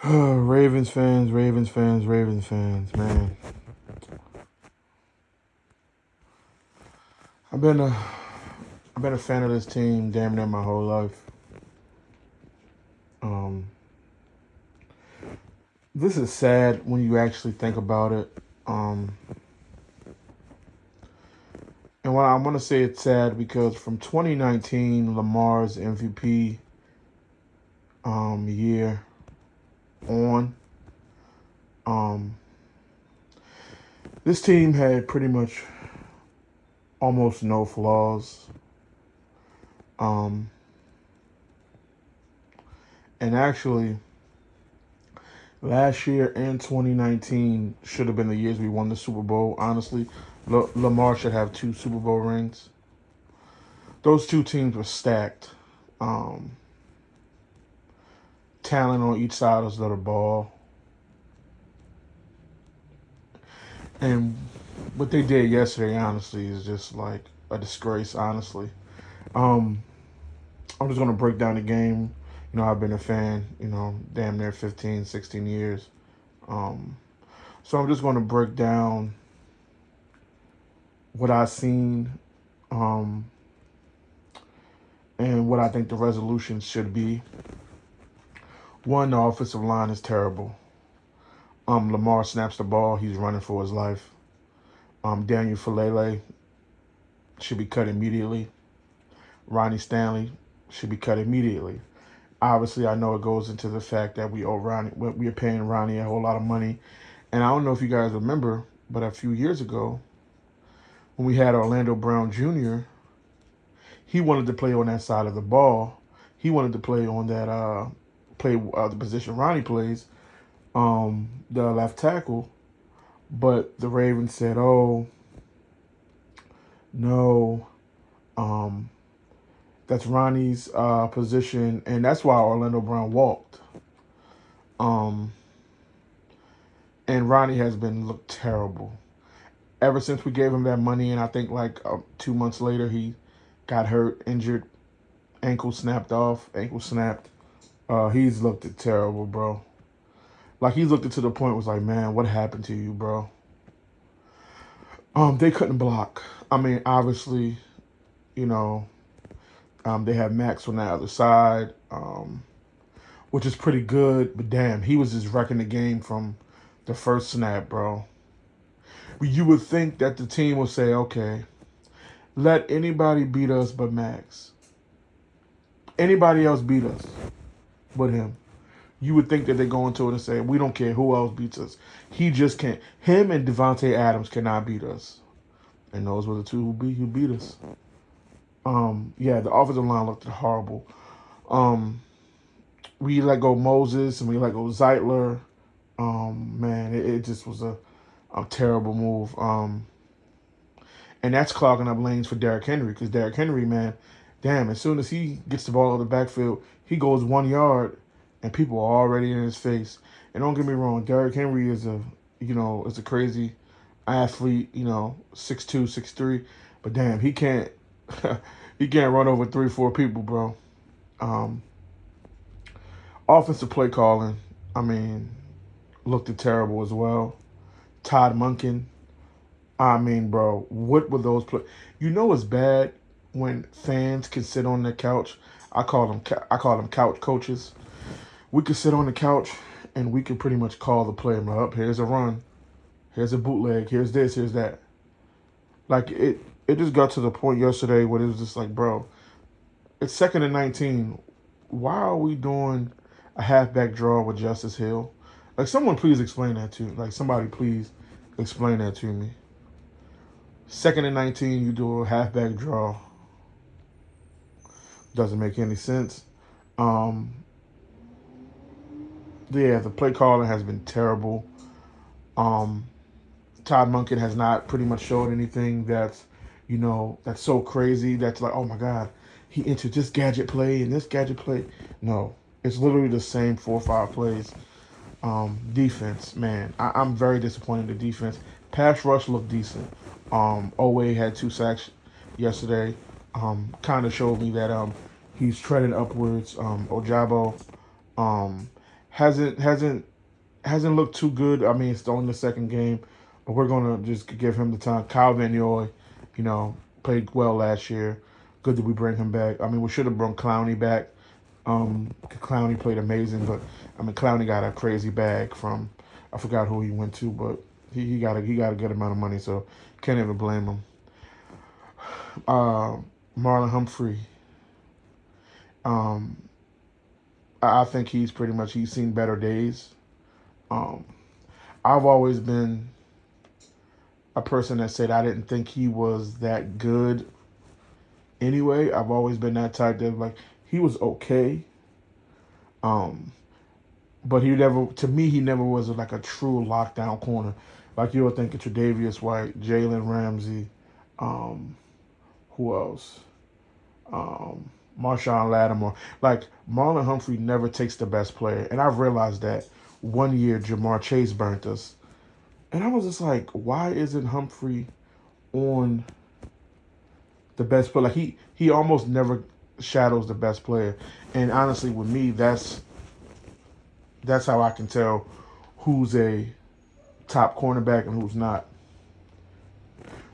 Ravens fans, Ravens fans, Ravens fans, man. I've been a I've been a fan of this team damn near my whole life. Um, this is sad when you actually think about it. Um, and I want to say it's sad because from 2019, Lamar's MVP year on, um, this team had pretty much almost no flaws. Um, and actually, last year and 2019 should have been the years we won the Super Bowl. Honestly, Lamar should have two Super Bowl rings. Those two teams were stacked. Um, Talent on each side of the ball. And what they did yesterday, honestly, is just like a disgrace, honestly. Um, I'm just going to break down the game. I've been a fan, damn near 15, 16 years. Um, so I'm just going to break down what I've seen um, and what I think the resolution should be. One, the offensive line is terrible. Lamar snaps the ball. He's running for his life. Daniel Falele should be cut immediately. Ronnie Stanley should be cut immediately. Obviously, I know it goes into the fact that we are paying Ronnie a whole lot of money. And I don't know if you guys remember, but a few years ago, when we had Orlando Brown Jr., he wanted to play on that side of the ball. He wanted to play on that the position Ronnie plays, the left tackle. But the Ravens said, "Oh, no, um, that's Ronnie's position," and that's why Orlando Brown walked. Um, and Ronnie has been looked terrible ever since we gave him that money. And I think like 2 months later, he got hurt, injured, ankle snapped off, ankle snapped. He's looked it terrible, bro. Like he's looked it to the point was like, man, what happened to you, bro? They couldn't block. I mean, obviously, you know, they have Max on the other side, which is pretty good. But damn, he was just wrecking the game from the first snap, bro. You would think that the team would say, okay, let anybody beat us but Max. Anybody else beat us but him. You would think that they go into it and say, we don't care who else beats us. He just can't. Him and Devontae Adams cannot beat us. And those were the two who beat us. Yeah, the offensive line looked horrible. Um, we let go Moses and we let go Zeitler. Man, it just was a terrible move. And that's clogging up lanes for Derrick Henry because Derrick Henry, man, damn, as soon as he gets the ball out of the backfield, he goes 1 yard and people are already in his face. And don't get me wrong, Derrick Henry is a crazy athlete, 6'2", 6'3", but damn, he can't he can't run over 3, 4 people, bro. Um, Offensive play calling, I mean, looked terrible as well. Todd Munkin, I mean, bro, what were those play? It's bad when fans can sit on the couch. I call them couch coaches. We could sit on the couch and we could pretty much call the play up. Here's a run. Here's a bootleg. Here's this. Here's that. Like it just got to the point yesterday where it was just like, bro, it's 2nd and 19. Why are we doing a halfback draw with Justice Hill? Like, someone please explain that to me. Like, somebody please explain that to me. 2nd and 19, you do a halfback draw. Doesn't make any sense. Um, yeah, the play calling has been terrible. Um, Todd Munkin has not pretty much showed anything that's so crazy. That's like, oh my God, he entered this gadget play and this gadget play. No, it's literally the same 4 or 5 plays. Defense, man, I'm very disappointed in the defense. Pass rush looked decent. Owe had 2 sacks yesterday. Kind of showed me that he's treading upwards. Ojabo, um, hasn't looked too good. I mean, it's only the second game, but we're gonna just give him the time. Kyle Van Noy, you know, played well last year. Good that we bring him back. I mean, we should have brought Clowney back. Clowney played amazing, but I mean, Clowney got a crazy bag from I forgot who he went to, but he got a good amount of money, so can't even blame him. Uh, Marlon Humphrey. Um, I think he's seen better days. Um, I've always been a person that said I didn't think he was that good anyway. I've always been that type that like he was okay. Um, but to me, he never was like a true lockdown corner. Like you would think of Tre'Davious White, Jalen Ramsey, um, who else? Marshawn Lattimore. Like Marlon Humphrey never takes the best player, and I've realized that. One year, Jamar Chase burnt us, and I was just like, why isn't Humphrey on the best player? Like he almost never shadows the best player, and honestly, with me, that's how I can tell who's a top cornerback and who's not.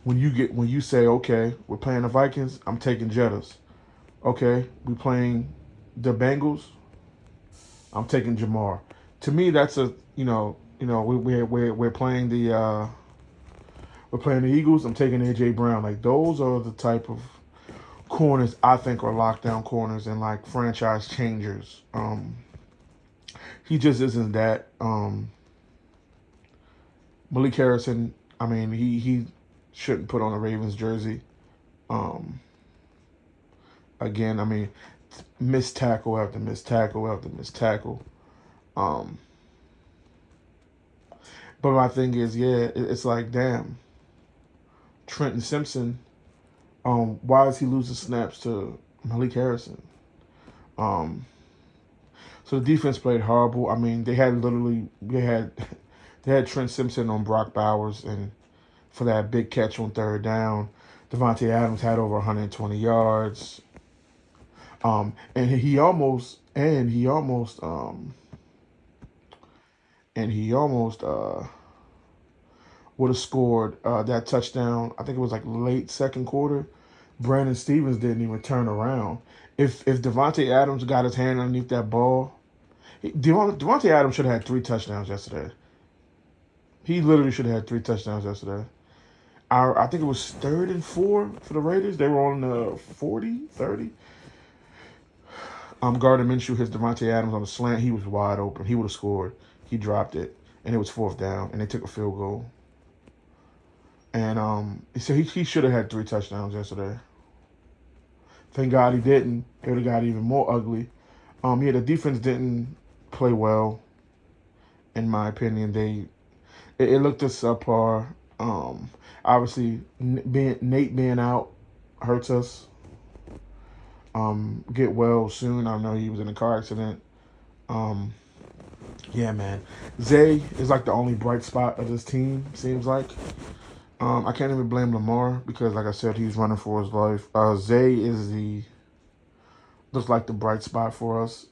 When you say, okay, we're playing the Vikings, I'm taking Jettas. Okay, we playing the Bengals, I'm taking Jamar. To me, that's a we're playing we're playing the Eagles. I'm taking AJ Brown. Like those are the type of corners I think are lockdown corners and like franchise changers. He just isn't that. Malik Harrison. I mean, he shouldn't put on a Ravens jersey. Um, Again, I mean, missed tackle after missed tackle after missed tackle. Um, but my thing is, yeah, it's like, damn, Trenton Simpson. Why does he lose the snaps to Malik Harrison? Um, so the defense played horrible. I mean, they had Trent Simpson on Brock Bowers, and for that big catch on third down, Devontae Adams had over 120 yards. And he almost would have scored that touchdown. I think it was like late second quarter. Brandon Stevens didn't even turn around. If Devontae Adams got his hand underneath that ball, Devontae Adams should have had 3 touchdowns yesterday. He literally should have had 3 touchdowns yesterday. I think it was 3rd and 4 for the Raiders. They were on the 40, 30. Gardner Minshew hits Devontae Adams on the slant. He was wide open. He would have scored. He dropped it, and it was 4th down, and they took a field goal. And so he should have had 3 touchdowns yesterday. Thank God he didn't. It would have got even more ugly. Yeah, the defense didn't play well, in my opinion. It looked a subpar. Obviously, Nate being out hurts us. Get well soon. I know he was in a car accident. Um, yeah, man. Zay is like the only bright spot of this team. Seems like. I can't even blame Lamar because, like I said, he's running for his life. Zay looks like the bright spot for us.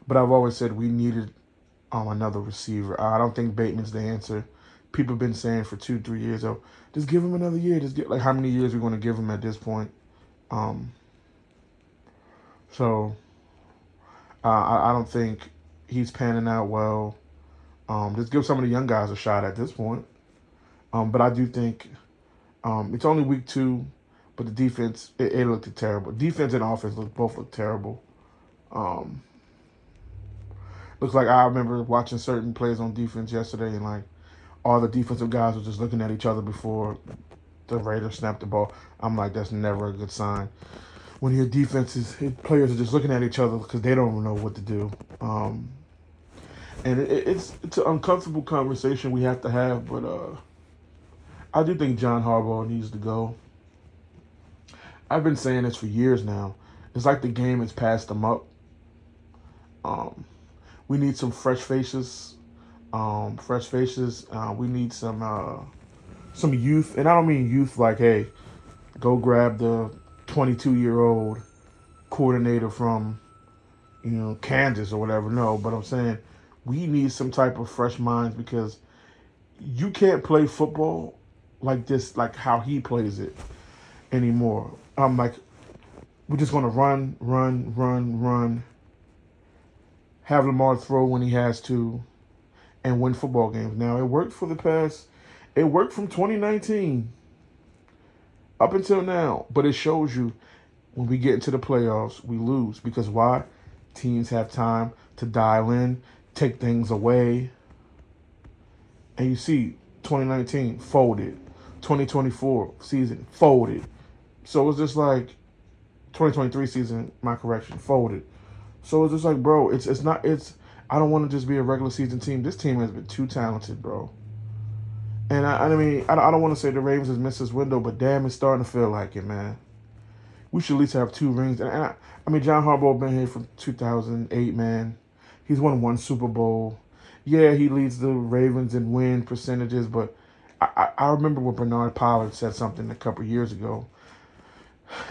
But I've always said we needed another receiver. I don't think Bateman's the answer. People have been saying for 2, 3 years, oh, just give him another year. Just get like how many years we're going to give him at this point. Um, so I don't think he's panning out well. Just give some of the young guys a shot at this point. But I do think it's only week 2, but the defense it looked terrible. Defense and offense both look terrible. Um, Looks like I remember watching certain plays on defense yesterday, and like all the defensive guys were just looking at each other before the Raiders snapped the ball. I'm like, that's never a good sign. When your players are just looking at each other because they don't know what to do. And it's an uncomfortable conversation we have to have, but I do think John Harbaugh needs to go. I've been saying this for years now. It's like the game has passed them up. Um, we need some fresh faces. Fresh faces. We need some youth, and I don't mean youth like, hey, go grab the 22-year-old coordinator from Kansas or whatever. No, but I'm saying we need some type of fresh minds because you can't play football like this, like how he plays it anymore. Like we're just gonna run, run, run, run. Have Lamar throw when he has to, and win football games. Now it worked for the past. It worked from 2019 up until now, but it shows you when we get into the playoffs, we lose because why? Teams have time to dial in, take things away, and you see 2019 folded, 2024 season folded. So it's just like 2023 season, my correction, folded. So it's just like, bro, it's not it's. I don't want to just be a regular season team. This team has been too talented, bro. And I mean, I don't want to say the Ravens has missed this window, but damn, it's starting to feel like it, man. We should at least have two rings. I mean, John Harbaugh been here from 2008, man. He's won one Super Bowl. Yeah, he leads the Ravens in win percentages, but I remember when Bernard Pollard said something a couple years ago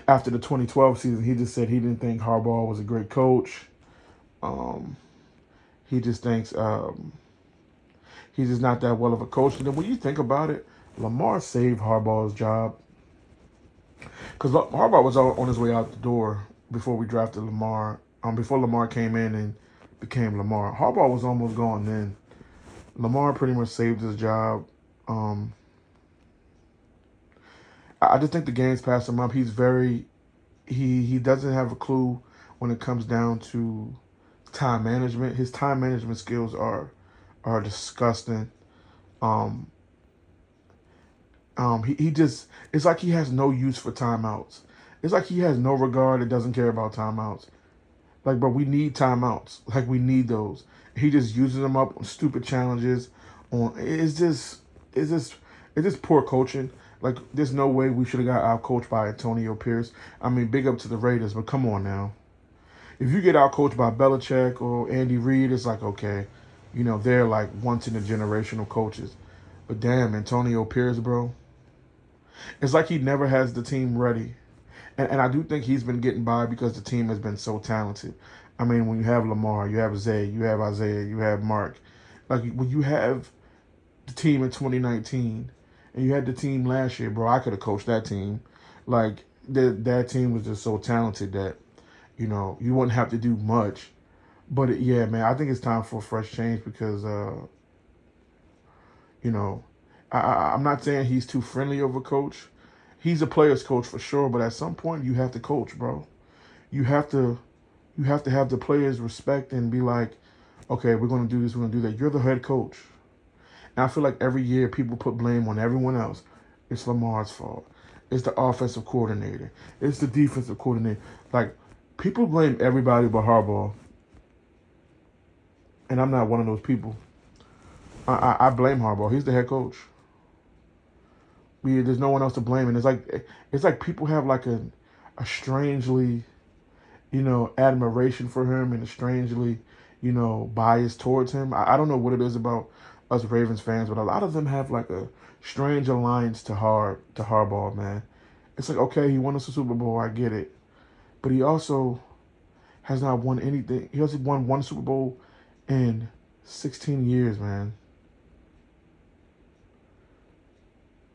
after the 2012 season. He just said he didn't think Harbaugh was a great coach. Um, he just thinks he's just not that well of a coach. And then when you think about it, Lamar saved Harbaugh's job because Harbaugh was on his way out the door before we drafted Lamar. Before Lamar came in and became Lamar, Harbaugh was almost gone then. Lamar pretty much saved his job. Um, I just think the game's passed him up. He's very he doesn't have a clue when it comes down to time management. His time management skills are disgusting. Um, he just it's like he has no use for timeouts. It's like he has no regard and doesn't care about timeouts. Like, bro, we need timeouts. Like, we need those. He just uses them up on stupid challenges. On it's just poor coaching. Like, there's no way we should have got out coached by Antonio Pierce. I mean, big up to the Raiders, but come on now. If you get out coached by Belichick or Andy Reid, it's like okay, they're like once in a generational coaches. But damn, Antonio Pierce, bro, it's like he never has the team ready. And I do think he's been getting by because the team has been so talented. I mean, when you have Lamar, you have Zay, you have Isaiah, you have Mark. Like when you have the team in 2019 and you had the team last year, bro, I could have coached that team. Like that team was just so talented that you wouldn't have to do much. But yeah, man, I think it's time for a fresh change because you know, I'm not saying he's too friendly of a coach. He's a player's coach for sure, but at some point you have to coach, bro. You have to have the players respect and be like, okay, we're gonna do this, we're gonna do that. You're the head coach. And I feel like every year people put blame on everyone else. It's Lamar's fault. It's the offensive coordinator. It's the defensive coordinator. Like people blame everybody but Harbaugh, and I'm not one of those people. I blame Harbaugh. He's the head coach. There's no one else to blame, and it's like people have like a strangely admiration for him and a strangely bias towards him. I don't know what it is about us Ravens fans, but a lot of them have like a strange alliance to Harbaugh, man. It's like okay, he won us a Super Bowl, I get it, but he also has not won anything. He also won one Super Bowl in 16 years, man.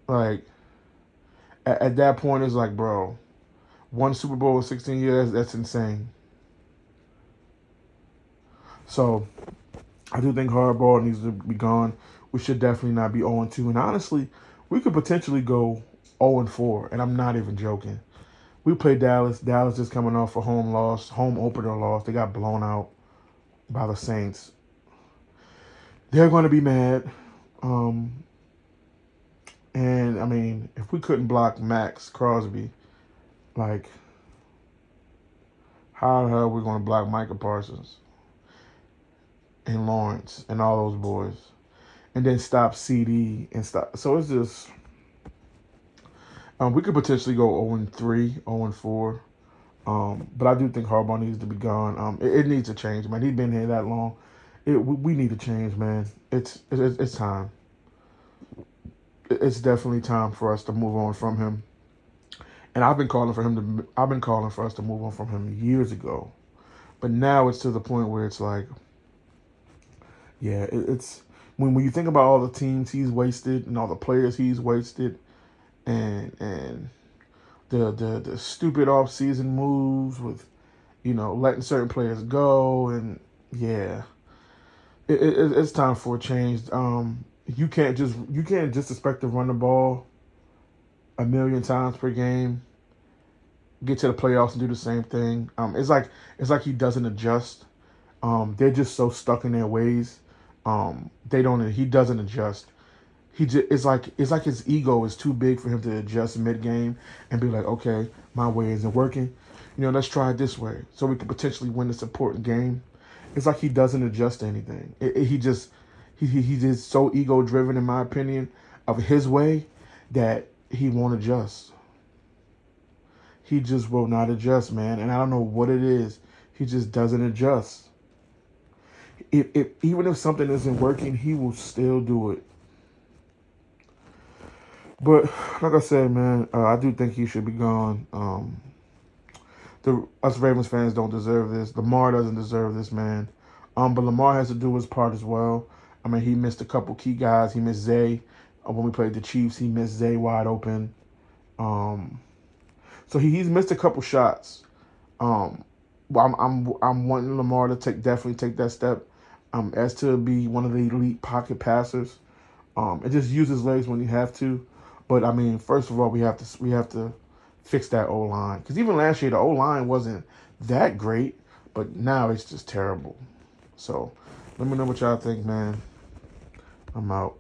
Like at that point, it's like, bro, one Super Bowl in 16 years, that's insane. So I do think Harbaugh needs to be gone. We should definitely not be 0-2. And honestly, we could potentially go 0-4. And I'm not even joking. We played Dallas. Dallas is coming off a home opener loss. They got blown out by the Saints. They're going to be mad. Um, and I mean, if we couldn't block Max Crosby, like, how the hell are we going to block Micah Parsons and Lawrence and all those boys? And then stop CD and stop. So it's just we could potentially go 0-3, 0-4. But I do think Harbaugh needs to be gone. It needs to change, man. He's been here that long. We need to change, man. It's time. It's definitely time for us to move on from him. And I've been calling for us to move on from him years ago. But now it's to the point where it's like, yeah, it's when you think about all the teams he's wasted and all the players he's wasted, and the stupid off season moves with letting certain players go, and yeah, it's time for a change. You can't just expect to run the ball a million times per game, get to the playoffs and do the same thing. It's like he doesn't adjust. They're just so stuck in their ways. They don't. He doesn't adjust. It's like his ego is too big for him to adjust mid game and be like, okay, my way isn't working. Let's try it this way so we could potentially win this important game. It's like he doesn't adjust to anything. He's just so ego driven, in my opinion, of his way that he won't adjust. He just will not adjust, man. And I don't know what it is. He just doesn't adjust. Even if something isn't working, he will still do it. But like I said, man, I do think he should be gone. Us Ravens fans don't deserve this. Lamar doesn't deserve this, man. But Lamar has to do his part as well. I mean, he missed a couple key guys. He missed Zay when we played the Chiefs. He missed Zay wide open. So he's missed a couple shots. Um, I'm wanting Lamar to definitely take that step. As to be one of the elite pocket passers. And just use his legs when you have to. But I mean, first of all, we have to fix that O line, because even last year the O line wasn't that great, but now it's just terrible. So let me know what y'all think, man. I'm out.